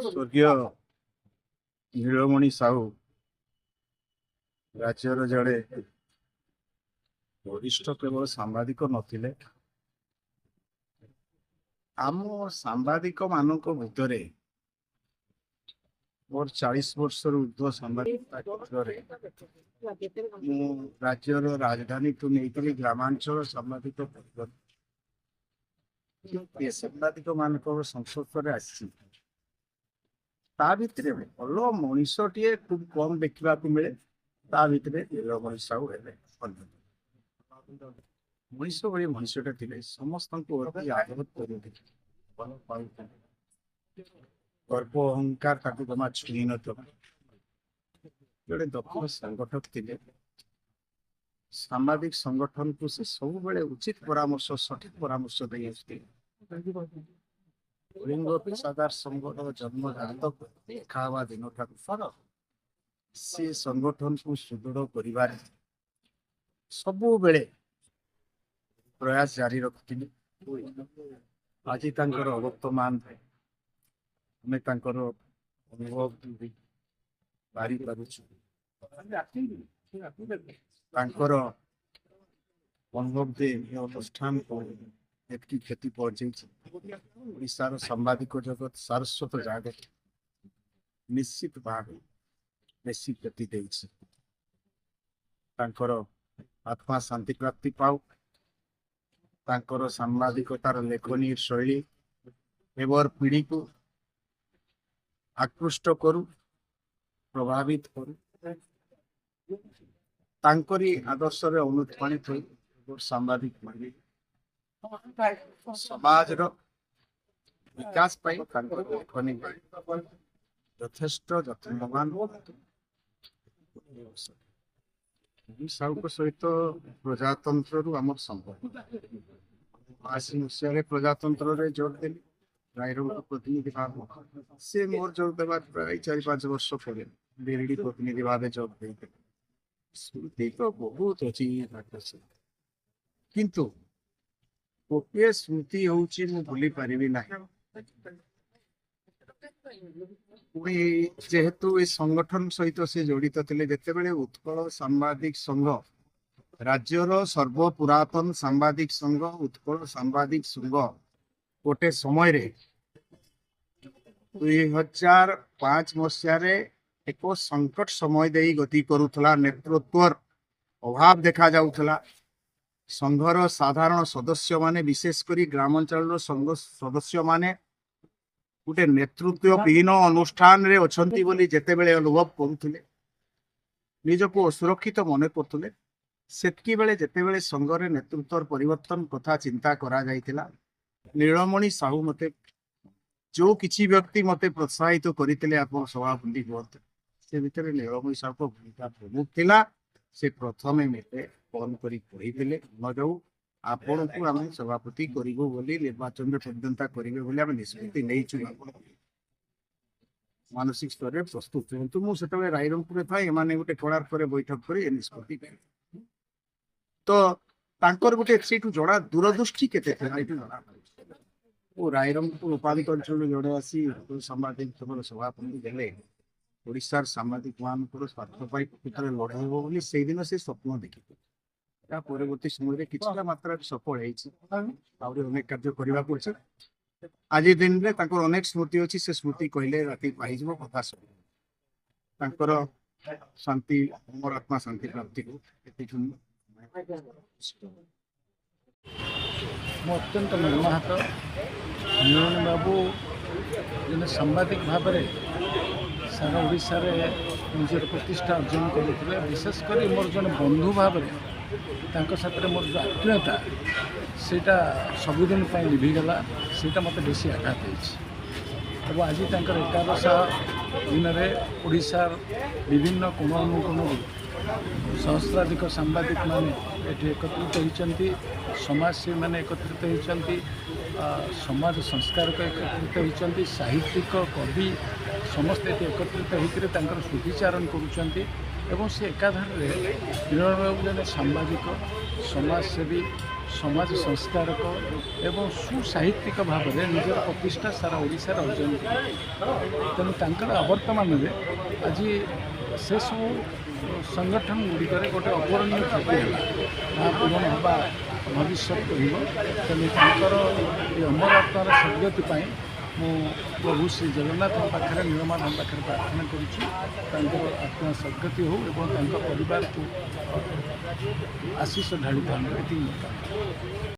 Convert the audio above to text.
स्वर्गीय नीलमणि साहू राज्यर जड़े वरिष्ठ केवल सांबादिक नथिले आम सांबादिक मानक भितर मोर 40 वर्ष ऊर्ध्व सांबादिकता क्षेत्र में राज्यर राजधानी को लेकर ग्रामांचल सांबादिक सांबादिक मान संस्पर्श आसी भितर भल मनीषटे खूब कम देखा मिले भितर नीलमणि साहू है मनीष भाई मनीषटा थे समस्त आदर कर गर्व अहंकार जमा छुई न जोड़े दक्ष संगठक थे सामाजिक संगठन को से सब बेले उचित परामर्श सठिक परामर्श दे लिंग पेशादार संघर जन्म जातक देखा दिन ठाकुर से संगठन को सुदृढ़ कर सबु बेले प्रयास जारी रखी आज वर्तमान हमें अनुभव बारी अनुभव दे अनुष्ठान को एतकी क्षति पहुंची सांबादिक जगत सारस्वत जगत निश्चित भाव बेसी क्षति दे आत्मा शांति प्राप्ति पाऊ तांकर सांबादिकतार लेखनी शैली एवर पीढ़ी को आकृष्ट करू प्रभावित करू तांकरी आदर्श रे अनुप्राणित हो सांबादिक मान समाज विकास पाई लेखनी यथेष्ट यत्नवान साहू सहित प्रजातंत्र आम संपर्क 80 मसीह प्रजातंत्र जोर देली रायरंग प्रतिनिधि भाव से मोर जोर देवा प्राय 4-5 वर्ष पर बिरडी प्रतिनिधि भाव जोर दे स्मृति तो बहुत अच्छी किंतु गोटे स्मृति हूँ भूली पारि ना जेहेतु ये संगठन सहित से जड़ित थे जिते उत्कल सांबादिक संघ राज्यर सर्व पुरातन सांबादिक संघ उत्कल सांबादिक संघ गोटे समय 2005 मसीह एक संकट समय दे गति करुला नेतृत्व अभाव देखा जाउथला संघर साधारण सदस्य माने विशेषकर ग्रामांचल सदस्य माने गोटे नेतृत्व विहीन अनुष्ठान रे अछंती बोली जेते बेले अनुभव करुले निजको असुरक्षित मन करथुले सेतकी बेले जेते बेले संघरे नेतृत्व परिवर्तन कथा चिंता करा जाइतिला नीलमणि साहू मते जो किसी व्यक्ति मते प्रोत्साहित करते आप सभापति कहते से भितर नीलमणि साहू को भूमिका प्रमुख थिला से प्रथम मते फोन करी कही न जाऊ आपण को आम सभापति करूँ बोली निर्वाचन में प्रतिद्वंदिता करेंगे बोली आम निष्पत्ति नहीं मानसिक स्तर में प्रस्तुत हूँ मुझे रायरंगपुर थाए एम गोटे कोणार्क बैठक कर निष्पत्ति तो तांकर गोटे सीटू जड़ा दूरदृष्टि के जना रायरंगपुर उपाधिक अंचल जड़े आसी सांबादिक सभापति देले ओडिशार सांबादिक मान स्वार्थ प्रकृत लड़ाई बोली से दिन से स्वप्न देखी परवर्ती समय किसी मात्रा सफल अनेक कार्य करने आज दिन में अनेक स्मृति अच्छी से स्मृति कहले राति पाई कथा सब शांति मोर आत्मा शांति प्राप्ति को अत्यंत मर्माहत नीलमणि बाबू जन सांबादिक भाव में सारा ओडिशा निजर प्रतिष्ठा अर्जन करते विशेषकर मोर जन बंधु भाव में साथ मोर जो आत्मीयता सेटा सबुदिन लिभिगला सेटा मत बेसी आघात हो आज 11 दिन में ओडिशा विभिन्न कोण अनुकोण सहस्राधिक सांबादिक माने एकत्रित होती समाजसेवी मैंने एकत्रित होती समाज संस्कारक एकत्रित होती साहित्यिक कवि समस्त एकत्रित होकर स्मृतिचारण करुँच से एकाधार नीलमणि बाबू जन सांबादिक समाजसेवी समाज संस्कारक एवं सुसाहित्यिक भाव में निजर प्रतिष्ठा सारा ओडिशार अर्जन तेणु तांकर अवर्तमान में आज से सब संगठन गुड़िक गोटे अपूरणीय क्षति है पूरण हवा भविष्य तेणु तांकर अमर आत्मार सद्गति मु प्रभु श्री जगन्नाथ पाखे नीलमाधव पाखे प्रार्थना करुँच आत्मा सद्गति हो एवं परिवार को आशीष ढाड़ी ये